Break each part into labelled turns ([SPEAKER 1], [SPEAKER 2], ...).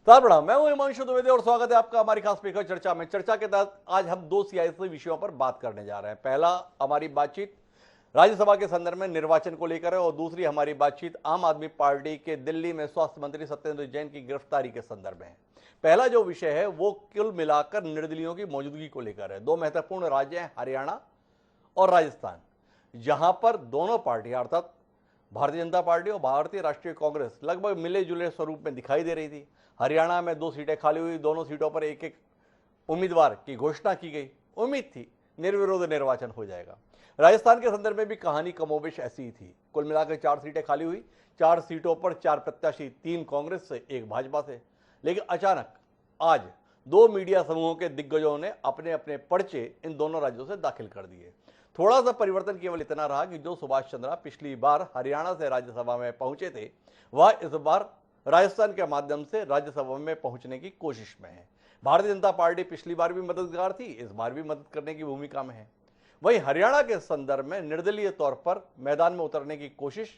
[SPEAKER 1] प्रणाम, मैं हूं हिमांशु द्विवेदी और स्वागत है आपका हमारी खास स्पीकर चर्चा में। चर्चा के तहत आज हम दो सियासी विषयों पर बात करने जा रहे हैं। पहला हमारी बातचीत राज्यसभा के संदर्भ में निर्वाचन को लेकर है और दूसरी हमारी बातचीत आम आदमी पार्टी के दिल्ली में स्वास्थ्य मंत्री सत्येंद्र जैन की गिरफ्तारी के संदर्भ में है। पहला जो विषय है वो कुल मिलाकर निर्दलीयों की मौजूदगी को लेकर है। दो महत्वपूर्ण राज्य हैं, हरियाणा और राजस्थान, जहां पर दोनों पार्टियां अर्थात भारतीय जनता पार्टी और भारतीय राष्ट्रीय कांग्रेस लगभग मिले जुले स्वरूप में दिखाई दे रही थी। हरियाणा में 2 सीटें खाली हुई, दोनों सीटों पर एक एक उम्मीदवार की घोषणा की गई। उम्मीद थी निर्विरोध निर्वाचन हो जाएगा। राजस्थान के संदर्भ में भी कहानी कमोबेश ऐसी ही थी। कुल मिलाकर 4 सीटें खाली हुई, 4 सीटों पर 4 प्रत्याशी, 3 कांग्रेस से, 1 भाजपा से। लेकिन अचानक आज 2 मीडिया समूहों के दिग्गजों ने अपने अपने पर्चे इन दोनों राज्यों से दाखिल कर दिए। थोड़ा सा परिवर्तन केवल इतना रहा कि जो सुभाष चंद्रा पिछली बार हरियाणा से राज्यसभा में पहुंचे थे, वह इस बार राजस्थान के माध्यम से राज्यसभा में पहुंचने की कोशिश में है। भारतीय जनता पार्टी पिछली बार भी मददगार थी, इस बार भी मदद करने की भूमिका में है। वहीं हरियाणा के संदर्भ में निर्दलीय तौर पर मैदान में उतरने की कोशिश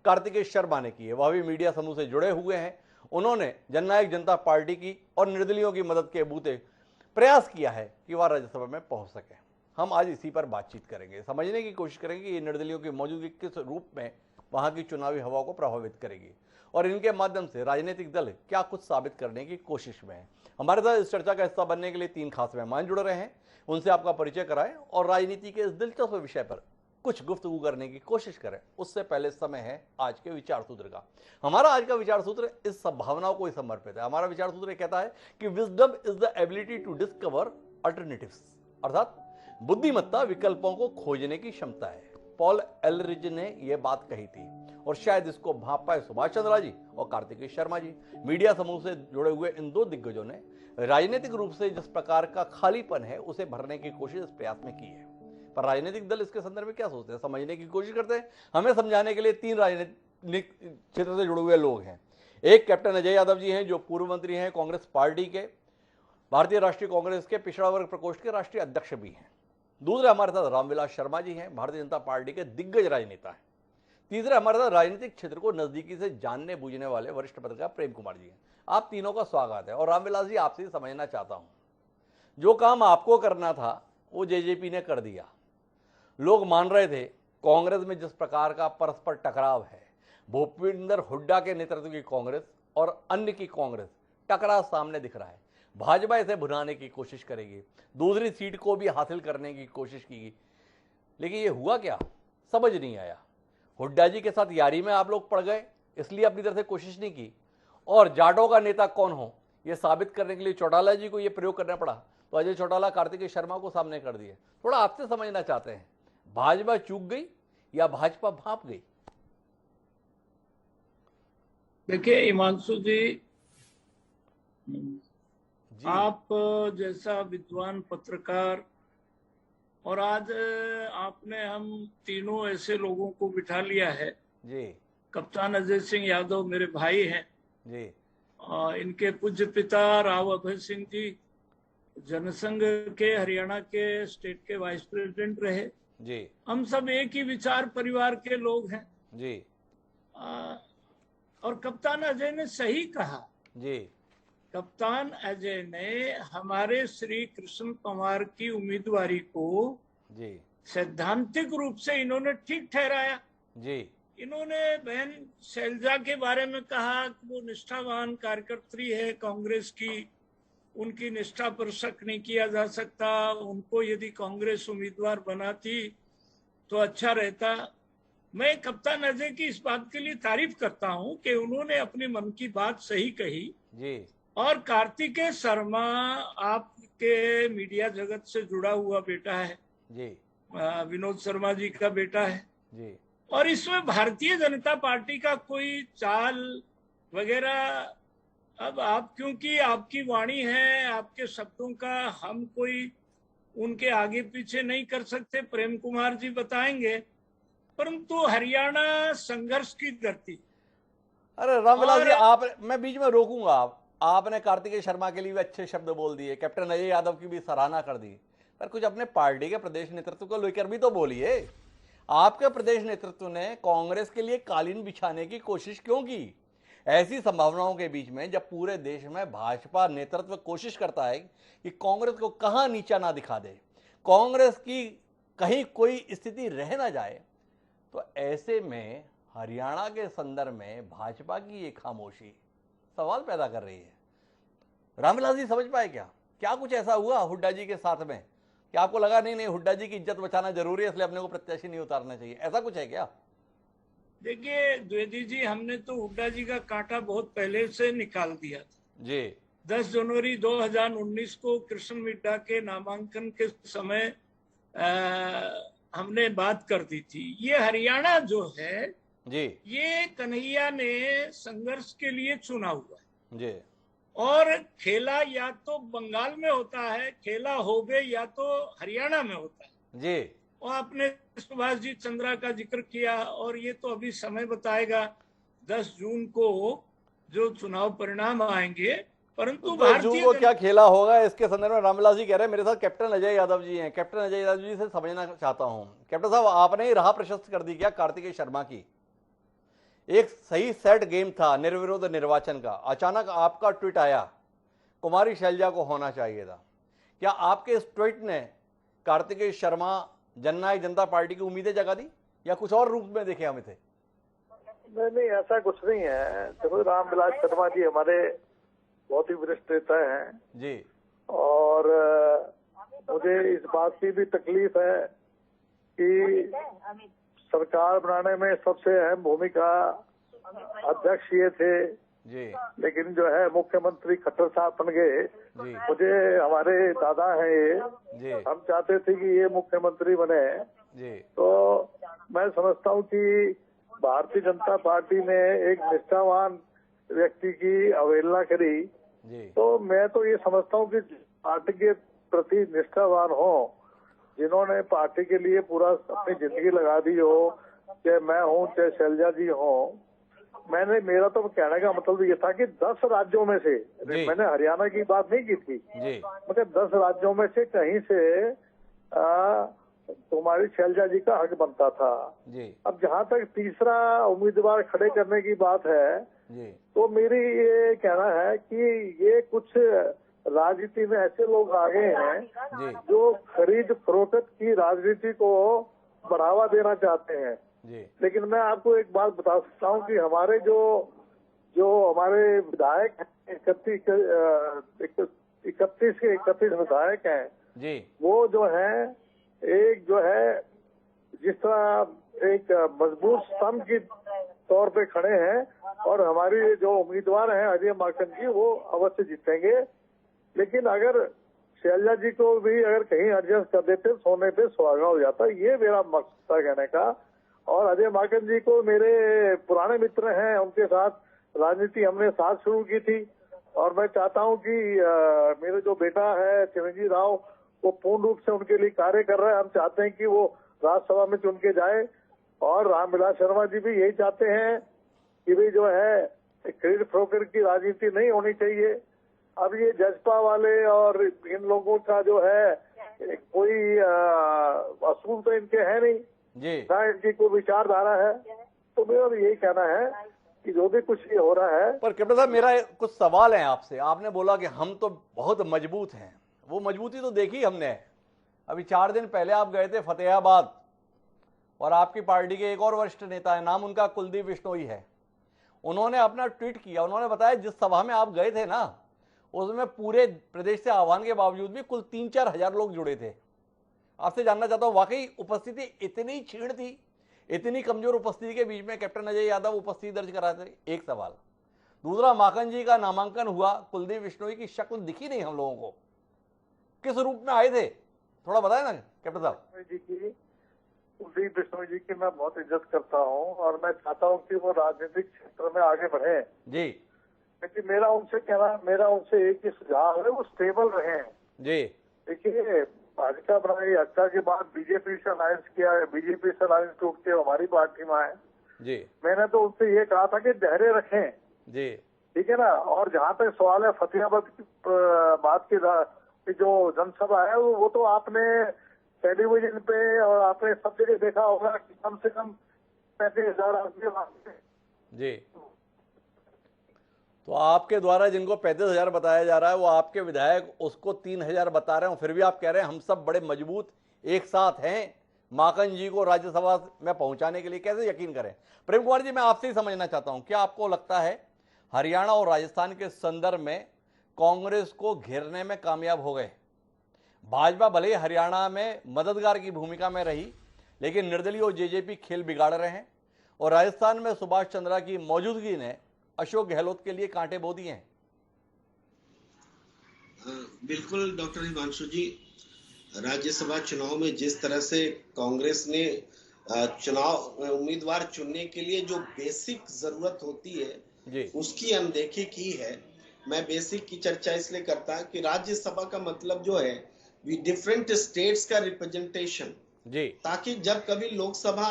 [SPEAKER 1] कार्तिकेय शर्मा ने की है। वह भी मीडिया समूह से जुड़े हुए हैं। उन्होंने जननायक जनता पार्टी की और निर्दलीयों की मदद के बूते प्रयास किया है कि वह राज्यसभा में पहुंच सके। हम आज इसी पर बातचीत करेंगे, समझने की कोशिश करेंगे कि ये निर्दलीयों की मौजूदगी किस रूप में वहां की चुनावी हवा को प्रभावित करेगी और इनके माध्यम से राजनीतिक दल क्या कुछ साबित करने की कोशिश में है। हमारे साथ इस चर्चा का हिस्सा बनने के लिए 3 खास मेहमान जुड़ रहे हैं। उनसे आपका परिचय कराएं और राजनीति के इस दिलचस्प विषय पर कुछ गुफ्तगू करने की कोशिश करें। उससे पहले समय है आज के विचार सूत्र का। हमारा आज का विचार सूत्र इस संभावनाओं को ही समर्पित है। हमारा विचार सूत्र कहता है कि wisdom is the ability to discover alternatives, अर्थात बुद्धिमत्ता विकल्पों को खोजने की क्षमता है। पॉल एलरिज ने यह बात कही थी और शायद इसको भाप पाए सुभाष चंद्रा जी और कार्तिकेय शर्मा जी। मीडिया समूह से जुड़े हुए इन 2 दिग्गजों ने राजनीतिक रूप से जिस प्रकार का खालीपन है उसे भरने की कोशिश इस प्रयास में की है। पर राजनीतिक दल इसके संदर्भ में क्या सोचते हैं, समझने की कोशिश करते हैं। हमें समझाने के लिए 3 राजनीतिक क्षेत्र से जुड़े हुए लोग हैं। एक कैप्टन अजय यादव जी हैं, जो पूर्व मंत्री हैं कांग्रेस पार्टी के, भारतीय राष्ट्रीय कांग्रेस के पिछड़ा वर्ग प्रकोष्ठ के राष्ट्रीय अध्यक्ष भी हैं। दूसरे हमारे साथ रामविलास शर्मा जी हैं, भारतीय जनता पार्टी के दिग्गज राजनेता हैं। तीसरे हमारे साथ राजनीतिक क्षेत्र को नजदीकी से जानने बूझने वाले वरिष्ठ पत्रकार प्रेम कुमार जी हैं। आप तीनों का स्वागत है। और रामविलास जी, आपसे समझना चाहता हूं, जो काम आपको करना था वो जेजेपी ने कर दिया। लोग मान रहे थे कांग्रेस में जिस प्रकार का परस्पर टकराव है, भूपेंद्र हुड्डा के नेतृत्व की कांग्रेस और अन्य की कांग्रेस टकराव सामने दिख रहा है। भाजपा इसे भुनाने की कोशिश करेगी, दूसरी सीट को भी हासिल करने की कोशिश की, लेकिन ये हुआ क्या समझ नहीं आया। हुड्डा जी के साथ यारी में आप लोग पड़ गए, इसलिए अपनी तरफ से कोशिश नहीं की। और जाटों का नेता कौन हो यह साबित करने के लिए चौटाला जी को यह प्रयोग करना पड़ा, तो अजय चौटाला कार्तिकेय शर्मा को सामने कर दिए। थोड़ा आपसे समझना चाहते हैं, भाजपा चूक गई या भाजपा भाप गई?
[SPEAKER 2] देखिए हिमांशु जी,
[SPEAKER 1] जी
[SPEAKER 2] आप जैसा विद्वान पत्रकार और आज आपने हम तीनों ऐसे लोगों को बिठा लिया है।
[SPEAKER 1] जी
[SPEAKER 2] कप्तान अजय सिंह यादव मेरे भाई हैं
[SPEAKER 1] जी
[SPEAKER 2] और इनके पूज्य पिता राव अभय सिंह जी जनसंघ के हरियाणा के स्टेट के वाइस प्रेसिडेंट रहे।
[SPEAKER 1] जी
[SPEAKER 2] हम सब एक ही विचार परिवार के लोग हैं।
[SPEAKER 1] जी
[SPEAKER 2] और कप्तान अजय ने सही कहा।
[SPEAKER 1] जी
[SPEAKER 2] कप्तान अजय ने हमारे श्री कृष्ण पंवार की उम्मीदवारी को
[SPEAKER 1] जी
[SPEAKER 2] सैद्धांतिक रूप से इन्होंने ठीक ठहराया।
[SPEAKER 1] जी
[SPEAKER 2] इन्होंने बहन शैलजा के बारे में कहा कि वो निष्ठावान कार्यकर्त्री है कांग्रेस की, उनकी निष्ठा पर शक नहीं किया जा सकता, उनको यदि कांग्रेस उम्मीदवार बनाती तो अच्छा रहता। मैं कप्तान अजय की इस बात के लिए तारीफ करता हूं कि उन्होंने अपने मन की बात सही कही।
[SPEAKER 1] जी
[SPEAKER 2] और कार्तिकेय शर्मा आपके मीडिया जगत से जुड़ा हुआ बेटा है,
[SPEAKER 1] जी
[SPEAKER 2] विनोद शर्मा जी का बेटा है।
[SPEAKER 1] जी
[SPEAKER 2] और इसमें भारतीय जनता पार्टी का कोई चाल वगैरह, अब आप क्योंकि आपकी वाणी है, आपके शब्दों का हम कोई उनके आगे पीछे नहीं कर सकते, प्रेम कुमार जी बताएंगे। परंतु हरियाणा संघर्ष की धरती।
[SPEAKER 1] अरे रामविलास जी,
[SPEAKER 2] और
[SPEAKER 1] मैं बीच में रोकूंगा। आपने कार्तिकेय शर्मा के लिए भी अच्छे शब्द बोल दिए, कैप्टन अजय यादव की भी सराहना कर दी, पर कुछ अपने पार्टी के प्रदेश नेतृत्व को लेकर भी तो बोलिए। आपके प्रदेश नेतृत्व ने कांग्रेस के लिए कालीन बिछाने की कोशिश क्यों की? ऐसी संभावनाओं के बीच में जब पूरे देश में भाजपा नेतृत्व कोशिश करता है कि कांग्रेस को कहां नीचा ना दिखा दे, कांग्रेस की कहीं कोई स्थिति रह ना जाए, तो ऐसे में हरियाणा के संदर्भ में भाजपा की ये खामोशी सवाल पैदा कर रही है। रामविलास जी समझ पाए क्या? क्या कुछ ऐसा हुआ हुड्डा जी के साथ में कि आपको लगा नहीं नहीं हुड्डा जी की इज्जत बचाना जरूरी है इसलिए अपने को प्रत्याशी नहीं उतारना चाहिए, ऐसा कुछ है क्या?
[SPEAKER 2] देखिए द्विवेदी जी, हमने तो हुड्डा जी का कांटा बहुत पहले से निकाल दिया था
[SPEAKER 1] जी
[SPEAKER 2] 10 जनवरी 2019 को कृष्ण मिड्ढा के नामांकन के समय हमने बात कर दी थी। ये हरियाणा जो है
[SPEAKER 1] जी
[SPEAKER 2] ये कन्हैया ने संघर्ष के लिए चुना हुआ है
[SPEAKER 1] जी
[SPEAKER 2] और खेला या तो बंगाल में होता है, खेला हो गए या तो हरियाणा में होता है
[SPEAKER 1] जी
[SPEAKER 2] और आपने सुभाष जी चंद्रा का जिक्र किया और ये तो अभी समय बताएगा 10 जून को जो चुनाव परिणाम आएंगे। परंतु
[SPEAKER 1] 10 जून को क्या खेला होगा इसके संदर्भ में रामविलास जी कह रहे हैं, मेरे साथ कैप्टन अजय यादव जी हैं। कैप्टन अजय यादव जी से समझना चाहता हूं, कैप्टन साहब आपने ही राह प्रशस्त कर दी क्या कार्तिकेय शर्मा की? एक सही सेट गेम था निर्विरोध निर्वाचन का, अचानक आपका ट्वीट आया कुमारी शैलजा को होना चाहिए था। क्या आपके इस ट्वीट ने कार्तिकेय शर्मा जननायक जनता पार्टी की उम्मीदें जगा दी या कुछ और रूप में देखे हमें थे?
[SPEAKER 3] नहीं, ऐसा कुछ नहीं है। देखो, रामविलास शर्मा जी हमारे बहुत ही वरिष्ठ नेता हैं
[SPEAKER 1] जी,
[SPEAKER 3] और मुझे इस बात की भी तकलीफ है कि सरकार बनाने में सबसे अहम भूमिका अध्यक्ष ये थे,
[SPEAKER 1] जी
[SPEAKER 3] लेकिन जो है मुख्यमंत्री खट्टर साहब बन गए।
[SPEAKER 1] जी
[SPEAKER 3] मुझे हमारे दादा हैं ये,
[SPEAKER 1] जी
[SPEAKER 3] हम चाहते थे कि ये मुख्यमंत्री बने।
[SPEAKER 1] जी
[SPEAKER 3] तो मैं समझता हूँ कि भारतीय जनता पार्टी ने एक निष्ठावान व्यक्ति की अवहेलना करी।
[SPEAKER 1] जी
[SPEAKER 3] तो मैं तो ये समझता हूँ कि पार्टी के प्रति निष्ठावान हो, जिन्होंने पार्टी के लिए पूरा अपनी जिंदगी लगा दी हो, चाहे मैं हूँ चाहे शैलजा जी हो। मेरा तो कहने का मतलब ये था कि 10 राज्यों में से, मैंने हरियाणा की बात नहीं की थी,
[SPEAKER 1] जी
[SPEAKER 3] मगर 10 राज्यों में से कहीं से तुम्हारी शैलजा जी का हक बनता था।
[SPEAKER 1] जी
[SPEAKER 3] अब जहाँ तक तीसरा उम्मीदवार खड़े करने की बात है,
[SPEAKER 1] जी
[SPEAKER 3] तो मेरी ये कहना है कि ये कुछ राजनीति में ऐसे लोग आ गए हैं
[SPEAKER 1] जी
[SPEAKER 3] जो खरीद फरोख्त की राजनीति को बढ़ावा देना चाहते हैं।
[SPEAKER 1] जी
[SPEAKER 3] लेकिन मैं आपको एक बात बता सकता हूँ कि हमारे जो हमारे विधायक हैं, 31 विधायक हैं,
[SPEAKER 1] जी
[SPEAKER 3] वो जो है एक जो है जिस तरह एक मजबूत स्तंभ की तौर पे खड़े हैं और हमारी जो उम्मीदवार हैं अजय माकन जी, वो अवश्य जीतेंगे। लेकिन अगर शैलजा जी को भी अगर कहीं एडजस्ट कर देते, सोने पे सुहागा हो जाता, ये मेरा मकसद था कहने का। और अजय माकन जी को मेरे पुराने मित्र हैं, उनके साथ राजनीति हमने साथ शुरू की थी और मैं चाहता हूं कि मेरे जो बेटा है चिरंजीव राव, वो पूर्ण रूप से उनके लिए कार्य कर रहा है। हम चाहते हैं कि वो राज्यसभा में चुन के जाए और रामविलास शर्मा जी भी यही चाहते हैं कि भाई जो है खरीद फरोख्त की राजनीति नहीं होनी चाहिए। अब ये जजपा वाले और इन लोगों का जो है कोई असूल तो इनके है नहीं,
[SPEAKER 1] जी
[SPEAKER 3] ना इनकी कोई विचारधारा है। तो मेरा भी यही कहना है कि जो भी कुछ ये हो रहा है।
[SPEAKER 1] पर कैप्टन साहब मेरा कुछ सवाल है आपसे। आपने बोला कि हम तो बहुत मजबूत हैं, वो मजबूती तो देखी हमने। अभी 4 दिन पहले आप गए थे फतेहाबाद और आपकी पार्टी के एक और वरिष्ठ नेता है, नाम उनका कुलदीप बिश्नोई है, उन्होंने अपना ट्वीट किया। उन्होंने बताया जिस सभा में आप गए थे ना, उसमें पूरे प्रदेश से आह्वान के बावजूद भी कुल 3-4 हजार लोग जुड़े थे। आपसे जानना चाहता हूं, वाकई उपस्थिति इतनी क्षीण थी, इतनी कमजोर उपस्थिति के बीच में कैप्टन अजय यादव उपस्थिति दर्ज करा थे? एक सवाल। दूसरा, माखन जी का नामांकन हुआ, कुलदीप बिश्नोई की शक्ल दिखी नहीं हम लोगों को, किस रूप में आए थे, थोड़ा बताए ना कैप्टन साहब।
[SPEAKER 3] कुलदीप बिश्नोई जी की मैं बहुत इज्जत करता हूँ और मैं चाहता हूँ कि वो राजनीतिक क्षेत्र में आगे बढ़े
[SPEAKER 1] जी।
[SPEAKER 3] लेकिन मेरा उनसे एक ही सुझाव है, वो स्टेबल रहे
[SPEAKER 1] जी।
[SPEAKER 3] देखिए, भाजपा बनाई, हत्या के बाद बीजेपी से अलायंस किया है, बीजेपी से अलायंस टूट के हमारी पार्टी में आए
[SPEAKER 1] जी।
[SPEAKER 3] मैंने तो उनसे ये कहा था कि धैर्य रखें
[SPEAKER 1] जी,
[SPEAKER 3] ठीक है ना। और जहाँ तक सवाल है फतेहाबाद की बात की जो जनसभा है, वो तो आपने टेलीविजन पे और आपने सब जगह देखा होगा कि कम से कम 35,000 आदमी
[SPEAKER 1] जी। तो आपके द्वारा जिनको 35,000 बताया जा रहा है वो आपके विधायक उसको 3,000 बता रहे हो, फिर भी आप कह रहे हैं हम सब बड़े मजबूत एक साथ हैं माकन जी को राज्यसभा में पहुंचाने के लिए, कैसे यकीन करें? प्रेम कुमार जी, मैं आपसे ही समझना चाहता हूं, क्या आपको लगता है हरियाणा और राजस्थान के संदर्भ में कांग्रेस को घेरने में कामयाब हो गए? भाजपा भले ही हरियाणा में मददगार की भूमिका में रही, लेकिन निर्दलीय और जेजेपी खेल बिगाड़ रहे हैं, और राजस्थान में सुभाष चंद्रा की मौजूदगी ने अशोक गहलोत के लिए कांटे बो दिए हैं।
[SPEAKER 4] बिल्कुल डॉक्टर हिमांशु जी, राज्यसभा चुनाव में जिस तरह से कांग्रेस ने चुनाव उम्मीदवार चुनने के लिए जो बेसिक जरूरत होती है उसकी अनदेखी की है। मैं बेसिक की चर्चा इसलिए करता हूं कि राज्यसभा का मतलब जो है डिफरेंट स्टेट्स का रिप्रेजेंटेशन, ताकि जब कभी लोकसभा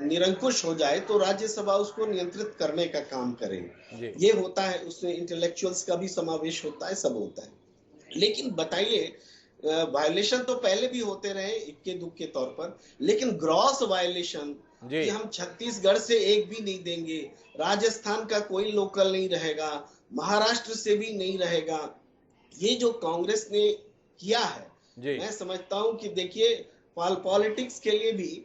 [SPEAKER 4] निरंकुश हो जाए तो राज्यसभा उसको नियंत्रित करने का काम करे। ये होता है, उसमें इंटेलेक्चुअल्स का भी समावेश होता है, सब होता है। लेकिन बताइए, वायलेशन तो पहले भी होते रहे इक्के दुक्के तौर पर, लेकिन ग्रॉस वायलेशन कि हम छत्तीसगढ़ से एक भी नहीं देंगे, राजस्थान का कोई लोकल नहीं रहेगा, महाराष्ट्र से भी नहीं रहेगा, ये जो कांग्रेस ने किया है, मैं समझता हूं कि देखिए पॉलिटिक्स के लिए भी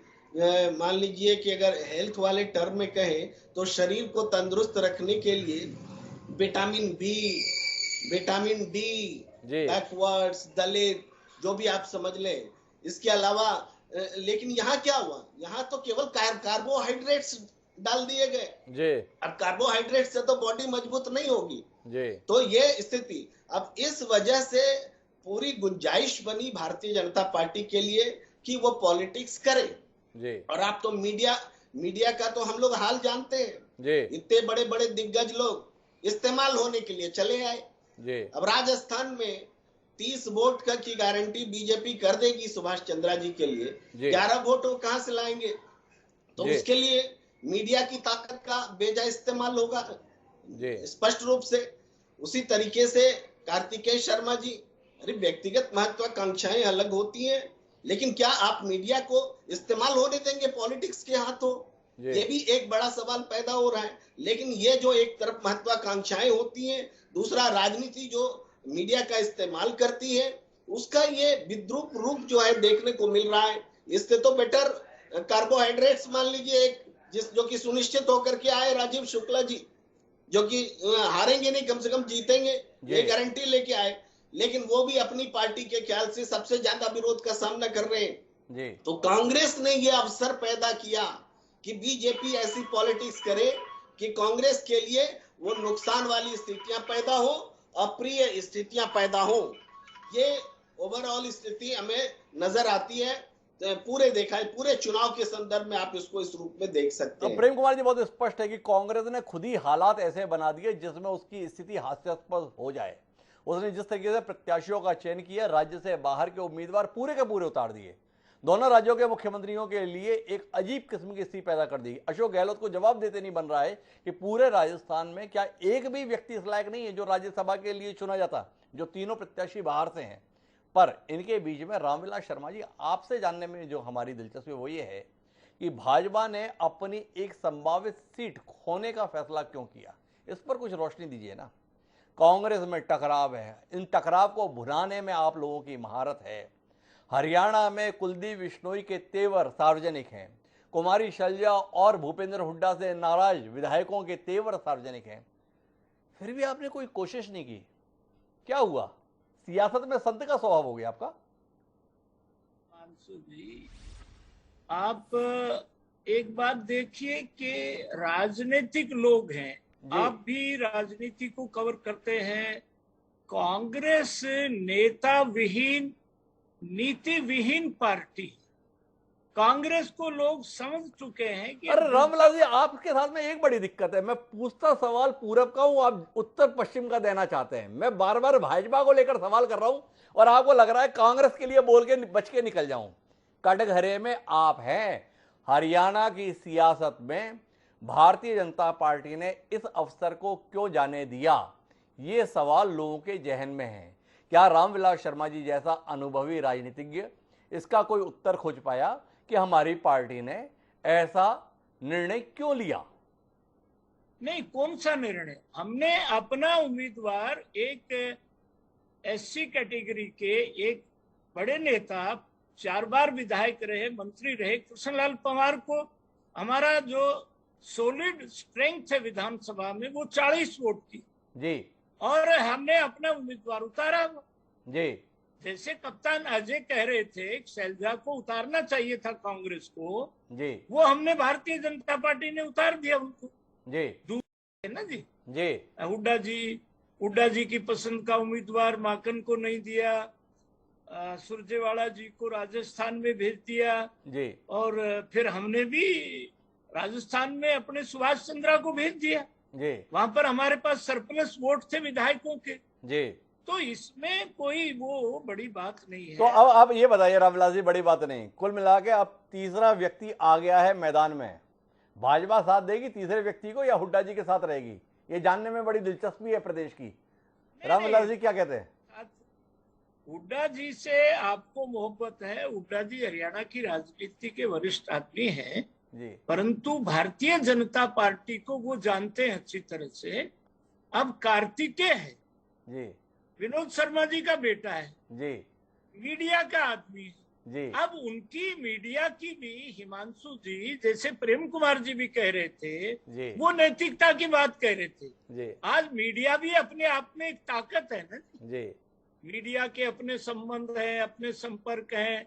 [SPEAKER 4] मान लीजिए कि अगर हेल्थ वाले टर्म में कहें तो शरीर को तंदुरुस्त रखने के लिए vitamin B, vitamin D, backwards, Dalit, जो भी आप समझ लें, इसके अलावा लेकिन यहाँ क्या हुआ, यहाँ तो केवल कार्बोहाइड्रेट्स डाल दिए गए। अब कार्बोहाइड्रेट से तो बॉडी मजबूत नहीं होगी, तो ये स्थिति, अब इस वजह से पूरी गुंजाइश बनी भारतीय जनता पार्टी के लिए कि वो पॉलिटिक्स करे। और आप तो मीडिया का तो हम लोग हाल जानते हैं, इतने बड़े बड़े दिग्गज लोग इस्तेमाल होने के लिए चले आए। अब राजस्थान में 30 वोट का की गारंटी बीजेपी कर देगी सुभाष चंद्रा जी के लिए, 11 वोट वो कहां से लाएंगे? तो उसके लिए मीडिया की ताकत का बेजा इस्तेमाल होगा स्पष्ट रूप से। उसी तरीके से कार्तिकेय शर्मा जी, अरे व्यक्तिगत महत्वाकांक्षाएं अलग होती हैं, लेकिन क्या आप मीडिया को इस्तेमाल होने देंगे पॉलिटिक्स के हाथों? ये भी एक बड़ा सवाल पैदा हो रहा है। लेकिन ये जो एक तरफ महत्वाकांक्षाएं होती हैं, दूसरा राजनीति जो मीडिया का इस्तेमाल करती है, उसका ये विद्रूप रूप जो है देखने को मिल रहा है। इससे तो बेटर कार्बोहाइड्रेट्स मान लीजिए एक जो कि सुनिश्चित होकर के आए राजीव शुक्ला जी, जो कि हारेंगे नहीं, कम से कम जीतेंगे, ये गारंटी लेके आए, लेकिन वो भी अपनी पार्टी के ख्याल से सबसे ज्यादा विरोध का सामना कर रहे हैं। तो कांग्रेस ने ये अवसर पैदा किया कि बीजेपी ऐसी पॉलिटिक्स करे कि कांग्रेस के लिए वो नुकसान वाली स्थितियां पैदा हो, अप्रिय स्थितियां पैदा हो। ये ओवरऑल स्थिति हमें नजर आती है, पूरे देखा है, पूरे चुनाव के संदर्भ में आप इसको इस रूप में देख सकते हैं।
[SPEAKER 1] प्रेम कुमार जी, बहुत स्पष्ट है कि कांग्रेस ने खुद ही हालात ऐसे बना दिए जिसमें उसकी स्थिति हास्यास्पद हो जाए। उसने जिस तरीके से प्रत्याशियों का चयन किया, राज्य से बाहर के उम्मीदवार पूरे के पूरे उतार दिए, दोनों राज्यों के मुख्यमंत्रियों के लिए एक अजीब किस्म की स्थिति पैदा कर दी। अशोक गहलोत को जवाब देते नहीं बन रहा है कि पूरे राजस्थान में क्या एक भी व्यक्ति इस लायक नहीं है जो राज्यसभा के लिए चुना जाता, जो तीनों प्रत्याशी बाहर से हैं। पर इनके बीच में रामविलास शर्मा जी, आपसे जानने में जो हमारी दिलचस्पी वो ये है कि भाजपा ने अपनी एक संभावित सीट खोने का फैसला क्यों किया, इस पर कुछ रोशनी दीजिए ना। कांग्रेस में टकराव है, इन टकराव को भुनाने में आप लोगों की महारत है। हरियाणा में कुलदीप बिश्नोई के तेवर सार्वजनिक हैं, कुमारी शैलजा और भूपेंद्र हुड्डा से नाराज विधायकों के तेवर सार्वजनिक हैं, फिर भी आपने कोई कोशिश नहीं की। क्या हुआ? सियासत में संत का स्वभाव हो गया आपका?
[SPEAKER 2] मानसू जी, आप एक बात देखिए कि राजनीतिक लोग हैं, आप भी राजनीति को कवर करते हैं। कांग्रेस नेता विहीन, नीति विहीन पार्टी, कांग्रेस को लोग समझ चुके हैं कि
[SPEAKER 1] अरे रामविलास जी, आपके साथ में एक बड़ी दिक्कत है, मैं पूछता सवाल पूरब का हूं, आप उत्तर पश्चिम का देना चाहते हैं। मैं बार बार भाजपा को लेकर सवाल कर रहा हूं और आपको लग रहा है कांग्रेस के लिए बोल के बच के निकल जाऊं। कटघरे में आप हैं। हरियाणा की सियासत में भारतीय जनता पार्टी ने इस अवसर को क्यों जाने दिया, ये सवाल लोगों के जहन में है। क्या रामविलास शर्मा जी जैसा अनुभवी राजनीतिज्ञ इसका कोई उत्तर खोज पाया कि हमारी पार्टी ने ऐसा निर्णय क्यों लिया?
[SPEAKER 2] नहीं, कौन सा निर्णय? हमने अपना उम्मीदवार एक एससी कैटेगरी के एक बड़े नेता, 4 बार विधायक रहे, मंत्री रहे, कृष्णलाल पंवार को, हमारा जो सॉलिड स्ट्रेंथ है विधानसभा में वो 40 वोट की
[SPEAKER 1] जी,
[SPEAKER 2] और हमने अपना उम्मीदवार उतारा
[SPEAKER 1] जी,
[SPEAKER 2] जैसे कप्तान अजय कह रहे थे शैलजा को उतारना चाहिए था कांग्रेस को,
[SPEAKER 1] जी,
[SPEAKER 2] वो हमने भारतीय जनता पार्टी ने उतार दिया उनको।
[SPEAKER 1] जी,
[SPEAKER 2] है ना जी।
[SPEAKER 1] जी,
[SPEAKER 2] हुड्डा जी की पसंद का उम्मीदवार माकन को नहीं दिया, सुरजेवाला जी को राजस्थान में भेज दिया
[SPEAKER 1] जी,
[SPEAKER 2] और फिर हमने भी राजस्थान में अपने सुभाष चंद्रा को भेज दिया।
[SPEAKER 1] जी,
[SPEAKER 2] वहां पर हमारे पास सरप्लस वोट थे विधायकों के।
[SPEAKER 1] जी।
[SPEAKER 2] तो इसमें कोई वो बड़ी बात नहीं है।
[SPEAKER 1] तो अब आप ये बताइए रामविलास जी, बड़ी बात नहीं, कुल मिला के अब तीसरा व्यक्ति आ गया है मैदान में, भाजपा साथ देगी तीसरे व्यक्ति को या हुड्डा जी के साथ रहेगी? ये जानने में बड़ी दिलचस्पी है प्रदेश की। रामविलास जी क्या कहते हैं?
[SPEAKER 2] हुड्डा जी से आपको मोहब्बत है, हुड्डा जी हरियाणा की राजनीति के वरिष्ठ आदमी हैं
[SPEAKER 1] जी,
[SPEAKER 2] परंतु भारतीय जनता पार्टी को वो जानते हैं अच्छी तरह से। अब कार्तिकेय है
[SPEAKER 1] जी,
[SPEAKER 2] विनोद शर्मा जी का बेटा है,
[SPEAKER 1] जी,
[SPEAKER 2] मीडिया का आदमी है
[SPEAKER 1] जी,
[SPEAKER 2] अब उनकी मीडिया की भी हिमांशु जी जैसे प्रेम कुमार जी भी कह रहे थे
[SPEAKER 1] जी,
[SPEAKER 2] वो नैतिकता की बात कह रहे थे।
[SPEAKER 1] जी,
[SPEAKER 2] आज मीडिया भी अपने आप में एक ताकत है ना।
[SPEAKER 1] जी,
[SPEAKER 2] मीडिया के अपने संबंध हैं, अपने संपर्क हैं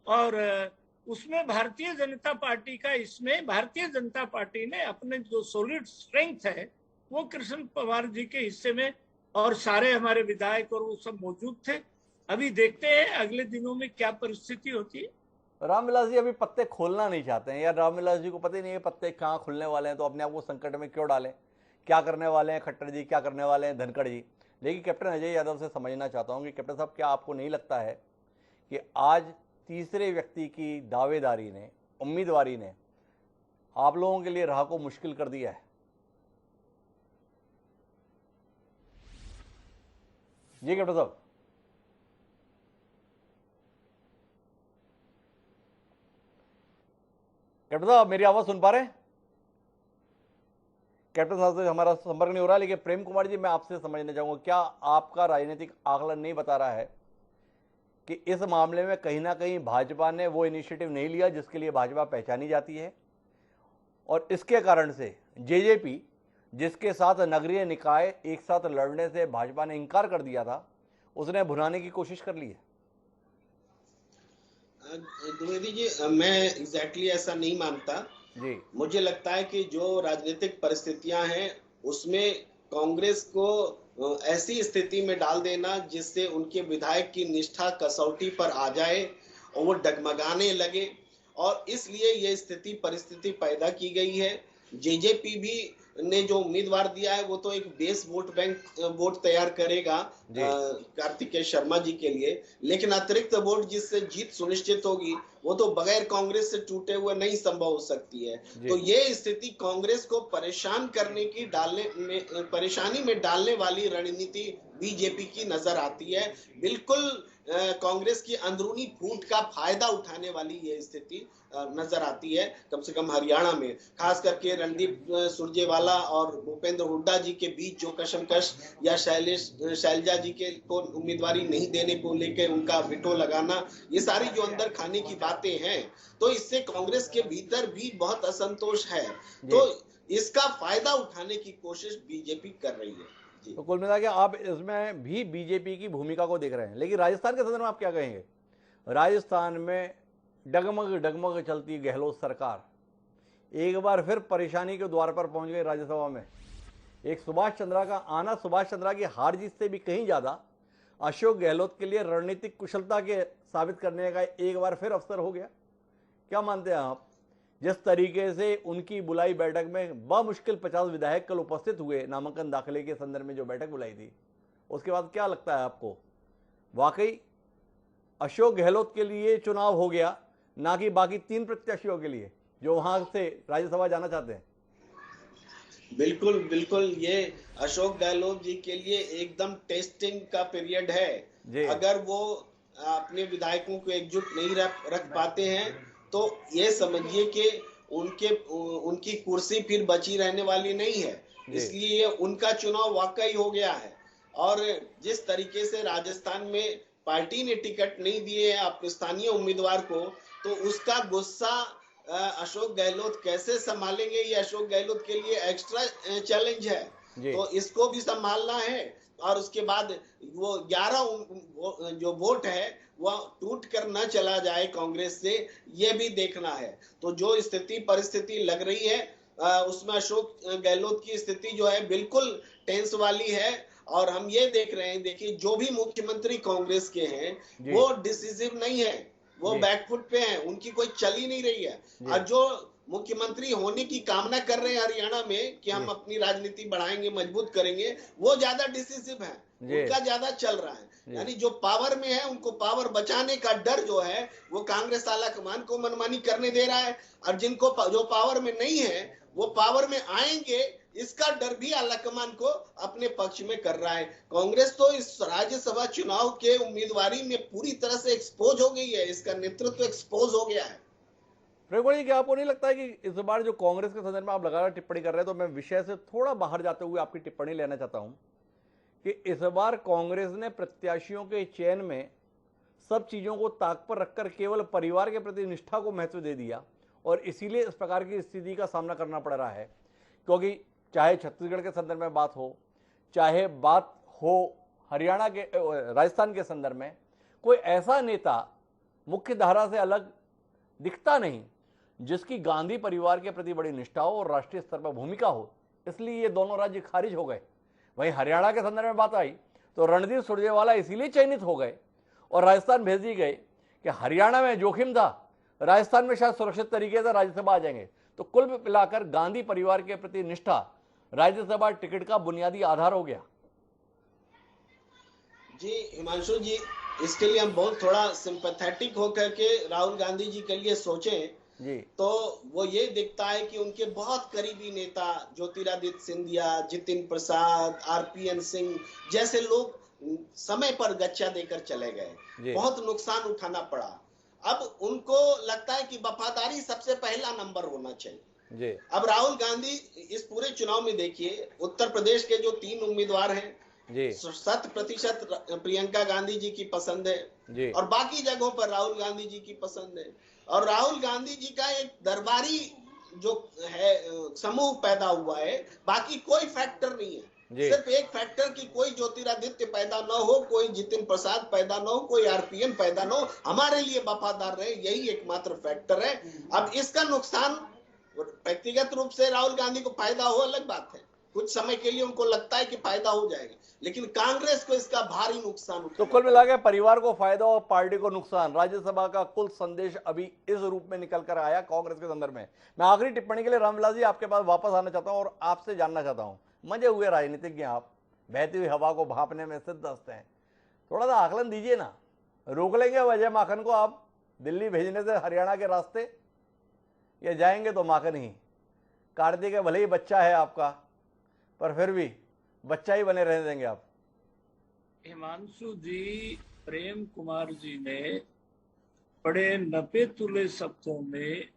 [SPEAKER 2] और उसमें भारतीय जनता पार्टी का, इसमें भारतीय जनता पार्टी ने अपने जो सॉलिड स्ट्रेंथ है वो कृष्ण पवार जी के हिस्से में और सारे हमारे विधायक और वो सब मौजूद थे। अभी देखते हैं अगले दिनों में क्या परिस्थिति होती है।
[SPEAKER 1] रामविलास जी अभी पत्ते खोलना नहीं चाहते हैं यार, रामविलास जी को पता ही नहीं है पत्ते कहाँ खुलने वाले हैं, तो अपने आप को संकट में क्यों डालें? क्या करने वाले हैं खट्टर जी, क्या करने वाले हैं धनखड़ जी? लेकिन कैप्टन अजय यादव से समझना चाहता हूँ कि कैप्टन साहब, क्या आपको नहीं लगता है कि आज तीसरे व्यक्ति की दावेदारी ने, उम्मीदवारी ने आप लोगों के लिए राह को मुश्किल कर दिया है? जी कैप्टन साहब। कैप्टन साहब मेरी आवाज सुन पा रहे हैं? कैप्टन साहब से हमारा संपर्क नहीं हो रहा, लेकिन प्रेम कुमार जी मैं आपसे समझना चाहूंगा, क्या आपका राजनीतिक आकलन नहीं बता रहा है कि इस मामले में कहीं ना कहीं भाजपा ने वो इनिशिएटिव नहीं लिया जिसके लिए भाजपा पहचानी जाती है, और इसके कारण से जेजेपी, जिसके साथ नगरीय निकाय एक साथ लड़ने से भाजपा ने इंकार कर दिया था, उसने भुनाने की कोशिश कर ली है?
[SPEAKER 4] द्विवेदी जी, मैं एग्जैक्टली ऐसा नहीं मानता
[SPEAKER 1] जी।
[SPEAKER 4] मुझे लगता है कि जो राजनीतिक परिस्थितियां हैं उसमें कांग्रेस को ऐसी स्थिति में डाल देना जिससे उनके विधायक की निष्ठा कसौटी पर आ जाए और वो डगमगाने लगे, और इसलिए ये स्थिति परिस्थिति पैदा की गई है। जेजेपी भी ने जो उम्मीदवार दिया है वो तो एक बेस वोट बैंक वोट तैयार करेगा कार्तिकेय शर्मा जी के लिए, लेकिन अतिरिक्त वोट जिससे जीत सुनिश्चित होगी वो तो बगैर कांग्रेस से टूटे हुए नहीं संभव हो सकती है। तो ये स्थिति कांग्रेस को परेशान करने की परेशानी में डालने वाली रणनीति बीजेपी की नजर आती है। बिल्कुल कांग्रेस की अंदरूनी फूट का फायदा उठाने वाली ये स्थिति नजर आती है, कम से कम हरियाणा में। खास करके रणदीप सुरजेवाला और भूपेंद्र हुड्डा जी के बीच जो कशमकश या शैलजा जी के को उम्मीदवारी नहीं देने को लेकर उनका विटो लगाना, ये सारी जो अंदर खाने की बातें हैं, तो इससे कांग्रेस के भीतर भी बहुत असंतोष है। तो इसका फायदा उठाने की कोशिश बीजेपी कर रही है।
[SPEAKER 1] तो कुल मिला के आप इसमें भी बीजेपी की भूमिका को देख रहे हैं, लेकिन राजस्थान के संदर्भ में आप क्या कहेंगे? राजस्थान में डगमग डगमग चलती गहलोत सरकार एक बार फिर परेशानी के द्वार पर पहुंच गई राज्यसभा में। एक सुभाष चंद्रा का आना, सुभाष चंद्रा की हार जीत से भी कहीं ज्यादा अशोक गहलोत के लिए रणनीतिक कुशलता के साबित करने का एक बार फिर अवसर हो गया। क्या मानते हैं आप? जिस तरीके से उनकी बुलाई बैठक में बमुश्किल 50 विधायक कल उपस्थित हुए नामांकन दाखिले के संदर्भ में जो बैठक बुलाई थी, उसके बाद क्या लगता है आपको, वाकई अशोक गहलोत के लिए चुनाव हो गया, ना कि बाकी 3 प्रत्याशियों के लिए जो वहां से राज्यसभा जाना चाहते हैं?
[SPEAKER 4] बिल्कुल बिल्कुल, ये अशोक गहलोत जी के लिए एकदम टेस्टिंग का पीरियड है। अगर वो अपने विधायकों को एकजुट नहीं रख पाते हैं तो ये समझिए कि उनकी कुर्सी फिर बची रहने वाली नहीं है। इसलिए उनका चुनाव वाकई हो गया है। और जिस तरीके से राजस्थान में पार्टी ने टिकट नहीं दिए अपने स्थानीय उम्मीदवार को, तो उसका गुस्सा अशोक गहलोत कैसे संभालेंगे, ये अशोक गहलोत के लिए एक्स्ट्रा चैलेंज है। तो इसको भी संभालना है और उसके बाद वो 11 जो वोट है वह टूट कर न चला जाए कांग्रेस से, ये भी देखना है। तो जो स्थिति परिस्थिति लग रही है उसमें अशोक गहलोत की स्थिति जो है बिल्कुल टेंस वाली है। और हम ये देख रहे हैं, देखिए जो भी मुख्यमंत्री कांग्रेस के हैं वो डिसिसिव नहीं है, वो बैकफुट पे हैं, उनकी कोई चल ही नहीं रही है। और जो मुख्यमंत्री होने की कामना कर रहे हैं हरियाणा में कि हम अपनी राजनीति बढ़ाएंगे, मजबूत करेंगे, वो ज्यादा डिसिसिव है, उनका ज्यादा चल रहा है। यानी जो पावर में है उनको पावर बचाने का डर जो है वो कांग्रेस आला कमान को मनमानी करने दे रहा है, और जिनको जो पावर में नहीं है वो पावर में आएंगे, इसका डर भी आला कमान को अपने पक्ष में कर रहा है। कांग्रेस तो इस राज्यसभा चुनाव के उम्मीदवारी में पूरी तरह से एक्सपोज हो गई है, इसका नेतृत्व एक्सपोज हो गया है।
[SPEAKER 1] जी, क्या आपको नहीं लगता है कि इस बार जो कांग्रेस के संदर्भ में आप लगातार टिप्पणी कर रहे हैं, तो मैं विषय से थोड़ा बाहर जाते हुए आपकी टिप्पणी लेना चाहता हूं कि इस बार कांग्रेस ने प्रत्याशियों के चयन में सब चीजों को ताक पर रखकर केवल परिवार के प्रति निष्ठा को महत्व दे दिया, और इसीलिए इस प्रकार की स्थिति का सामना करना पड़ रहा है। क्योंकि चाहे छत्तीसगढ़ के संदर्भ में बात हो, चाहे बात हो हरियाणा के राजस्थान के संदर्भ में, कोई ऐसा नेता मुख्य धारा से अलग दिखता नहीं जिसकी गांधी परिवार के प्रति बड़ी निष्ठा हो और राष्ट्रीय स्तर पर भूमिका हो। इसलिए ये दोनों राज्य खारिज हो गए। वहीं हरियाणा के संदर्भ में बात आई तो रणदीप सुरजेवाला इसीलिए चयनित हो गए और राजस्थान भेज दिए गए कि हरियाणा में जोखिम था, राजस्थान में शायद सुरक्षित तरीके से राज्यसभा आ जाएंगे। तो कुल मिलाकर गांधी परिवार के प्रति निष्ठा राज्यसभा टिकट का बुनियादी आधार हो गया।
[SPEAKER 4] जी हिमांशु जी, इसके लिए हम बहुत थोड़ा सिंपैथेटिक होकर के राहुल गांधी जी के लिए सोचें जी, तो वो ये दिखता है कि उनके बहुत करीबी नेता ज्योतिरादित्य सिंधिया, जितिन प्रसाद, आरपीएन सिंह जैसे लोग समय पर गच्चा देकर चले गए, बहुत नुकसान उठाना पड़ा। अब उनको लगता है कि वफादारी सबसे पहला नंबर होना चाहिए। अब राहुल गांधी इस पूरे चुनाव में देखिए, उत्तर प्रदेश के जो 3 उम्मीदवार हैं 100% प्रियंका गांधी जी की पसंद है और बाकी जगहों पर राहुल गांधी जी की पसंद है। और राहुल गांधी जी का एक दरबारी जो है समूह पैदा हुआ है, बाकी कोई फैक्टर नहीं है। सिर्फ एक फैक्टर की कोई ज्योतिरादित्य पैदा न हो, कोई जितिन प्रसाद पैदा न हो, कोई आरपीएन पैदा न हो, हमारे लिए वफादार रहे, यही एकमात्र फैक्टर है। अब इसका नुकसान व्यक्तिगत रूप से राहुल गांधी को फायदा हो अलग बात है, कुछ समय के लिए उनको लगता है कि फायदा हो जाएगा, लेकिन कांग्रेस को इसका भारी नुकसान।
[SPEAKER 1] तो कुल मिलाकर परिवार को फायदा और पार्टी को नुकसान, राज्यसभा का कुल संदेश अभी इस रूप में निकल कर आया कांग्रेस के संदर्भ में। मैं आखिरी टिप्पणी के लिए रामविलास जी आपके पास वापस आना चाहता हूं और आपसे जानना चाहता हूं, मजे हुए राजनीतिज्ञ आप, बहती हुई हवा को भांपने में सिद्धहस्त हैं, थोड़ा सा आकलन दीजिए ना। रोक लेंगे अजय माखन को आप दिल्ली भेजने से हरियाणा के रास्ते, या जाएंगे तो माखन ही? कार्तिक भले ही बच्चा है आपका, पर फिर भी बच्चा ही बने रहने देंगे आप?
[SPEAKER 2] हिमांशु जी, प्रेम कुमार जी ने बड़े नपे तुले शब्दों में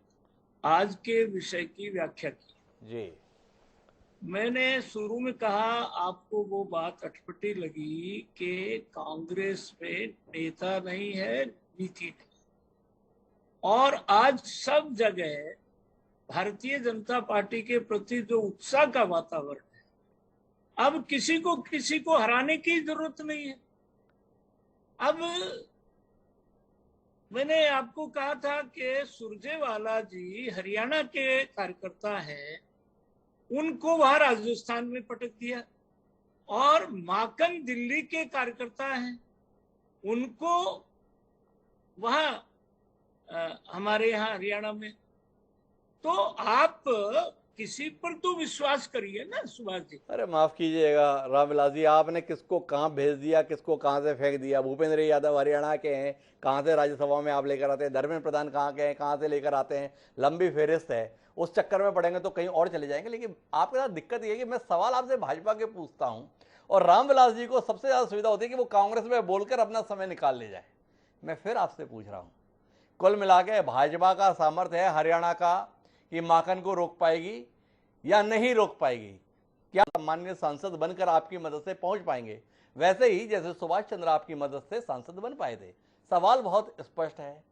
[SPEAKER 2] आज के विषय की व्याख्या की
[SPEAKER 1] जी। मैंने
[SPEAKER 2] शुरू में कहा, आपको वो बात अटपटी लगी कि कांग्रेस में नेता नहीं है, नीति नहीं, और आज सब जगह भारतीय जनता पार्टी के प्रति जो उत्साह का वातावरण है, अब किसी को हराने की जरूरत नहीं है। अब मैंने आपको कहा था कि सुरजेवाला जी हरियाणा के कार्यकर्ता हैं, उनको वहां राजस्थान में पटक दिया, और माकन दिल्ली के कार्यकर्ता हैं, उनको वहां हमारे यहाँ हरियाणा में। तो आप किसी पर तो विश्वास करिए ना सुभाष जी।
[SPEAKER 1] अरे माफ कीजिएगा रामविलास जी, आपने किसको कहां भेज दिया, किसको कहां से फेंक दिया? भूपेंद्र यादव हरियाणा के हैं, कहां से राज्यसभा में आप लेकर आते हैं? धर्मेंद्र प्रधान कहां के हैं, कहां से लेकर आते हैं? लंबी फेरिस्त है, उस चक्कर में पड़ेंगे तो कहीं और चले जाएंगे। लेकिन आपके साथ दिक्कत ये है कि मैं सवाल आपसे भाजपा के पूछता हूं और रामविलास जी को सबसे ज्यादा सुविधा होती है कि वो कांग्रेस में बोलकर अपना समय निकाल ले जाए। मैं फिर आपसे पूछ रहा हूं, कुल मिला के भाजपा का सामर्थ्य है हरियाणा का कि माखन को रोक पाएगी या नहीं रोक पाएगी? क्या सम्माननीय सांसद बनकर आपकी मदद से पहुंच पाएंगे, वैसे ही जैसे सुभाष चंद्र आपकी मदद से सांसद बन पाए थे? सवाल बहुत स्पष्ट है,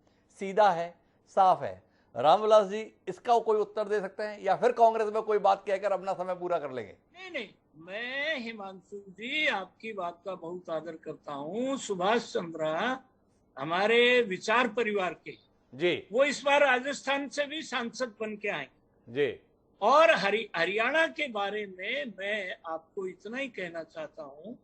[SPEAKER 1] सीधा है, साफ है। रामविलास जी इसका कोई उत्तर दे सकते हैं या फिर कांग्रेस में कोई बात कहकर अपना समय पूरा कर लेंगे?
[SPEAKER 2] नहीं, मैं हिमांशु जी आपकी बात का बहुत आदर करता हूँ। सुभाष चंद्र हमारे विचार परिवार के
[SPEAKER 1] जी,
[SPEAKER 2] वो इस बार राजस्थान से भी सांसद बन के आएंगे
[SPEAKER 1] जी।
[SPEAKER 2] और हरियाणा के बारे में मैं आपको इतना ही कहना चाहता हूँ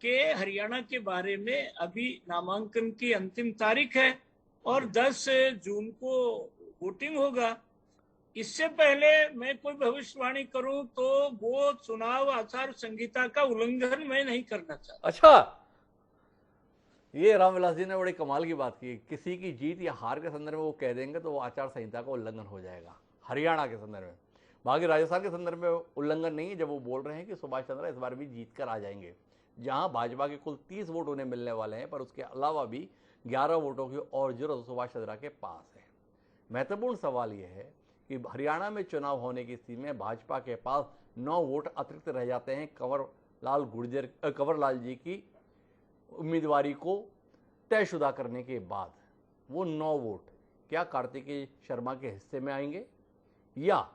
[SPEAKER 2] कि हरियाणा के बारे में अभी नामांकन की अंतिम तारीख है और 10 जून को वोटिंग होगा। इससे पहले मैं कोई भविष्यवाणी करूं तो वो चुनाव आचार संहिता का उल्लंघन मैं नहीं करना चाहता।
[SPEAKER 1] अच्छा, ये रामविलास जी ने बड़ी कमाल की बात की। किसी की जीत या हार के संदर्भ में वो कह देंगे तो वो आचार संहिता का उल्लंघन हो जाएगा हरियाणा के संदर्भ में। बाकी राजस्थान के संदर्भ में उल्लंघन नहीं है जब वो बोल रहे हैं कि सुभाष चंद्र इस बार भी जीत कर आ जाएंगे, जहां भाजपा के कुल 30 वोट उन्हें मिलने वाले हैं, पर उसके अलावा भी 11 वोटों की और जरूरत सुभाष चंद्र के पास है। महत्वपूर्ण सवाल यह है कि हरियाणा में चुनाव होने की स्थिति में भाजपा के पास 9 वोट अतिरिक्त रह जाते हैं कंवरलाल जी की उम्मीदवारी को तयशुदा करने के बाद। वो 9 वोट क्या कार्तिकेय शर्मा के हिस्से में आएंगे या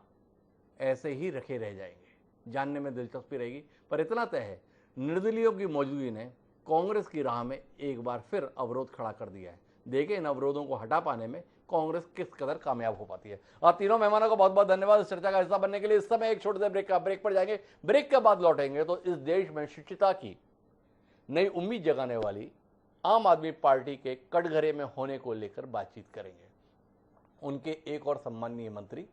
[SPEAKER 1] ऐसे ही रखे रह जाएंगे, जानने में दिलचस्पी रहेगी। पर इतना तय है, निर्दलीयों की मौजूदगी ने कांग्रेस की राह में एक बार फिर अवरोध खड़ा कर दिया है। देखें इन अवरोधों को हटा पाने में कांग्रेस किस कदर कामयाब हो पाती है। आप तीनों मेहमानों का बहुत बहुत धन्यवाद इस चर्चा का हिस्सा बनने के लिए। इस समय एक छोटे से ब्रेक पर जाएंगे, ब्रेक के बाद लौटेंगे तो इस देश में शिक्षिता की नई उम्मीद जगाने वाली आम आदमी पार्टी के कटघरे में होने को लेकर बातचीत करेंगे। उनके एक और सम्माननीय मंत्री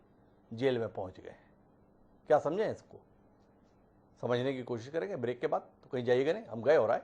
[SPEAKER 1] जेल में पहुंच गए हैं, क्या समझें इसको? समझने की कोशिश करेंगे ब्रेक के बाद। तो कहीं जाइएगा नहीं, हम गए हो रहा है।